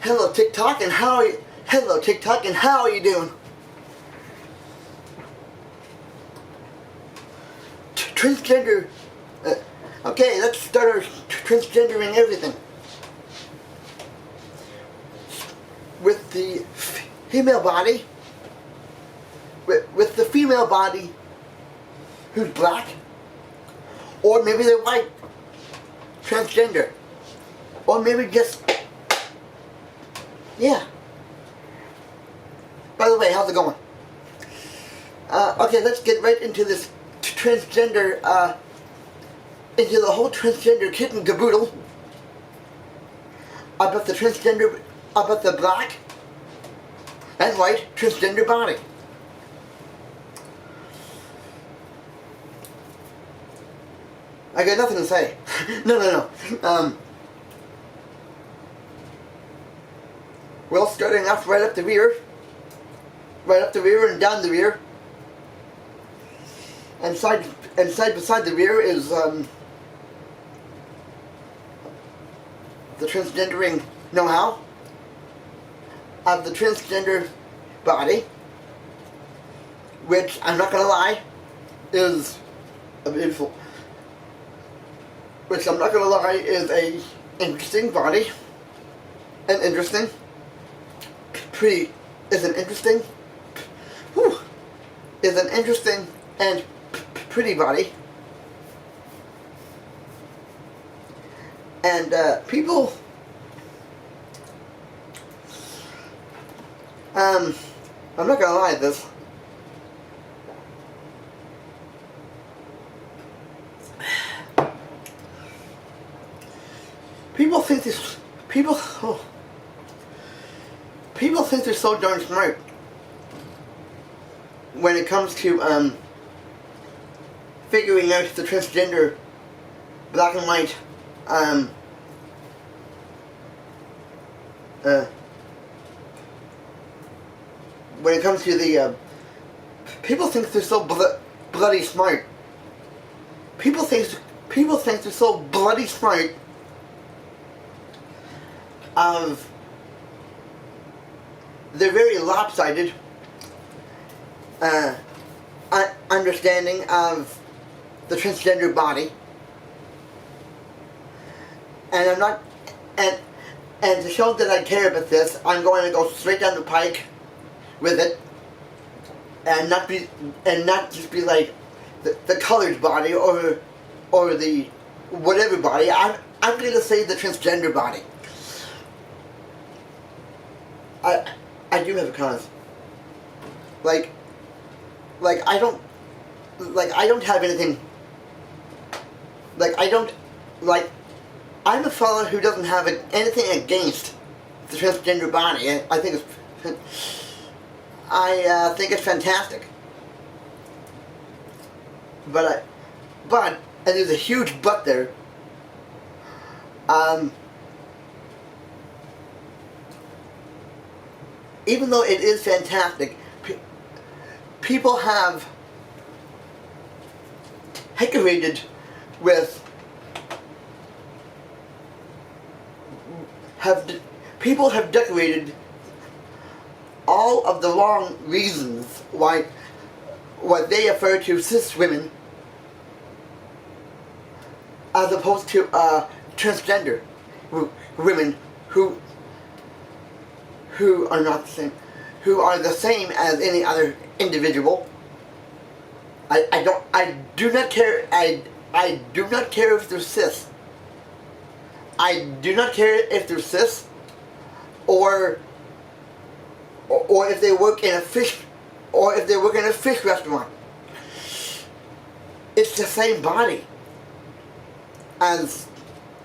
Hello TikTok, and how are you? Hello TikTok, and how are you doing? Transgender. Okay, let's start our transgendering everything. With the female body, with the female body who's black, or maybe they're white, transgender, or maybe just, yeah. By the way, how's it going? Okay, let's get right into this transgender, into the whole transgender kit and caboodle about the transgender, about the black and white transgender body. I got nothing to say. No. Well, starting off right up the rear and down the rear, and side beside the rear is the transgendering know-how of the transgender body, which I'm not gonna lie is a beautiful. Which I'm not gonna lie is a interesting body, and interesting, pretty, is an interesting and pretty body, and people, I'm not gonna lie, this. People think this. People think they're so darn smart when it comes to figuring out the transgender black and white when it comes to the people think they're so bloody smart. People think they're so bloody smart of their very lopsided understanding of the transgender body, and I'm not, and to show that I care about this, I'm going to go straight down the pike with it, and not just be like the colored body or the whatever body. I'm going to say the transgender body. I do have a cause. Like I don't have anything. I'm a fella who doesn't have anything against the transgender body. I think it's fantastic. But and there's a huge but there. Even though it is fantastic, people have decorated with people have decorated all of the wrong reasons why what they refer to cis women as opposed to transgender women who are not the same, who are the same as any other individual. I do not care if they're cis. I do not care if they're cis or if they work in a fish restaurant. It's the same body it's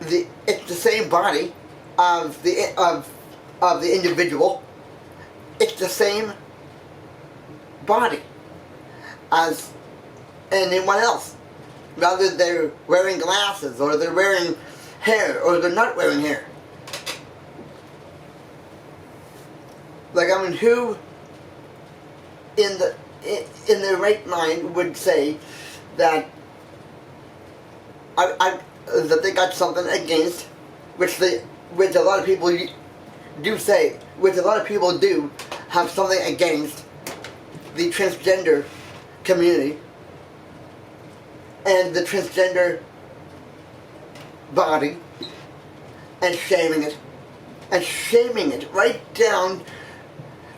the same body of the individual. It's the same body as anyone else. Whether they're wearing glasses, or they're wearing hair, or they're not wearing hair. Who in their right mind would say that that they got something against which a lot of people do say, which a lot of people do, have something against the transgender community and the transgender body, and shaming it right down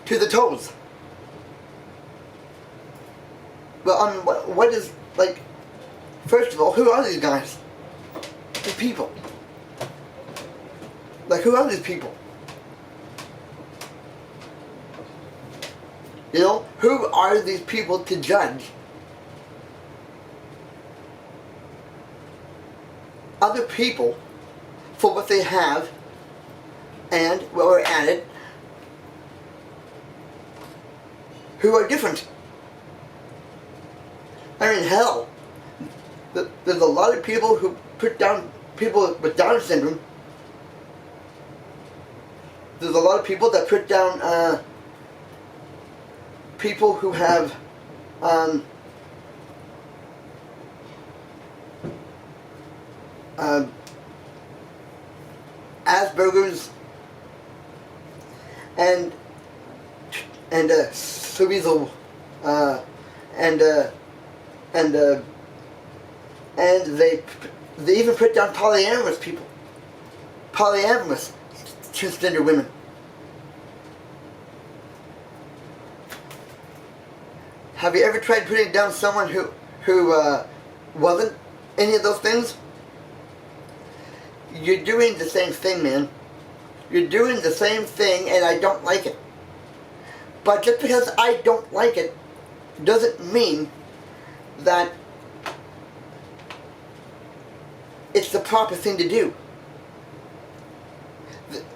to the toes. Well, what is, like, first of all, who are these guys? These people. Like, who are these people? You know, who are these people to judge other people for what they have and what were added, who are different? I mean, hell, there's a lot of people who put down people with Down syndrome. There's a lot of people that put down people who have Asperger's and cerebral and they even put down polyamorous people, polyamorous transgender women. Have you ever tried putting down someone who wasn't any of those things? You're doing the same thing, man. You're doing the same thing, and I don't like it. But just because I don't like it doesn't mean that it's the proper thing to do.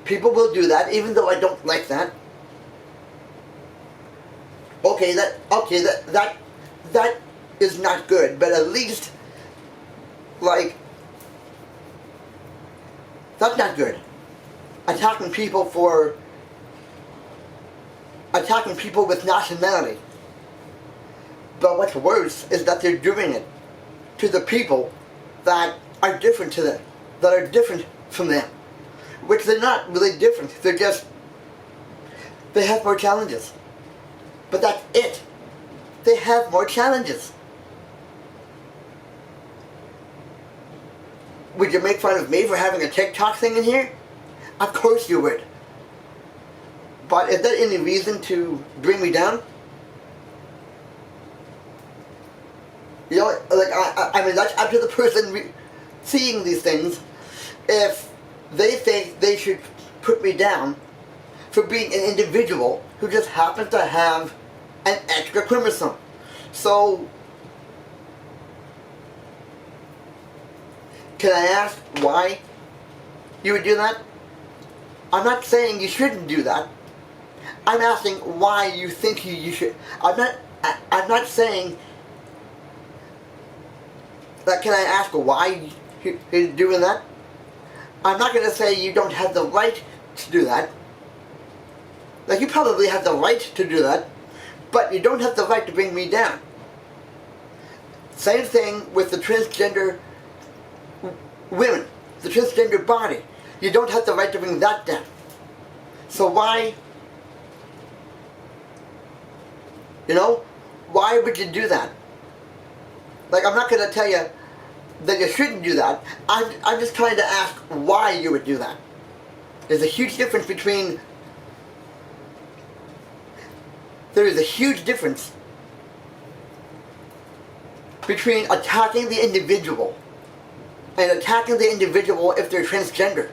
People will do that, even though I don't like that. Okay, that is not good, but at least, like, that's not good. Attacking people with nationality. But what's worse is that they're doing it to the people that are different to them, that are different from them. Which they're not really different, they have more challenges. But that's it. They have more challenges. Would you make fun of me for having a TikTok thing in here? Of course you would. But is that any reason to bring me down? You know, like, I mean, that's up to the person seeing these things. If they think they should put me down for being an individual who just happens to have an extra chromosome. So, can I ask why you would do that? I'm not saying you shouldn't do that. I'm asking why you think you should. I'm not saying that. Can I ask why you're doing that? I'm not going to say you don't have the right to do that. Like, you probably have the right to do that, but you don't have the right to bring me down. Same thing with the transgender women, the transgender body. You don't have the right to bring that down. So why, you know, why would you do that? Like, I'm not going to tell you that you shouldn't do that. I'm just trying to ask why you would do that. There's a huge difference between attacking the individual and attacking the individual if they're transgender.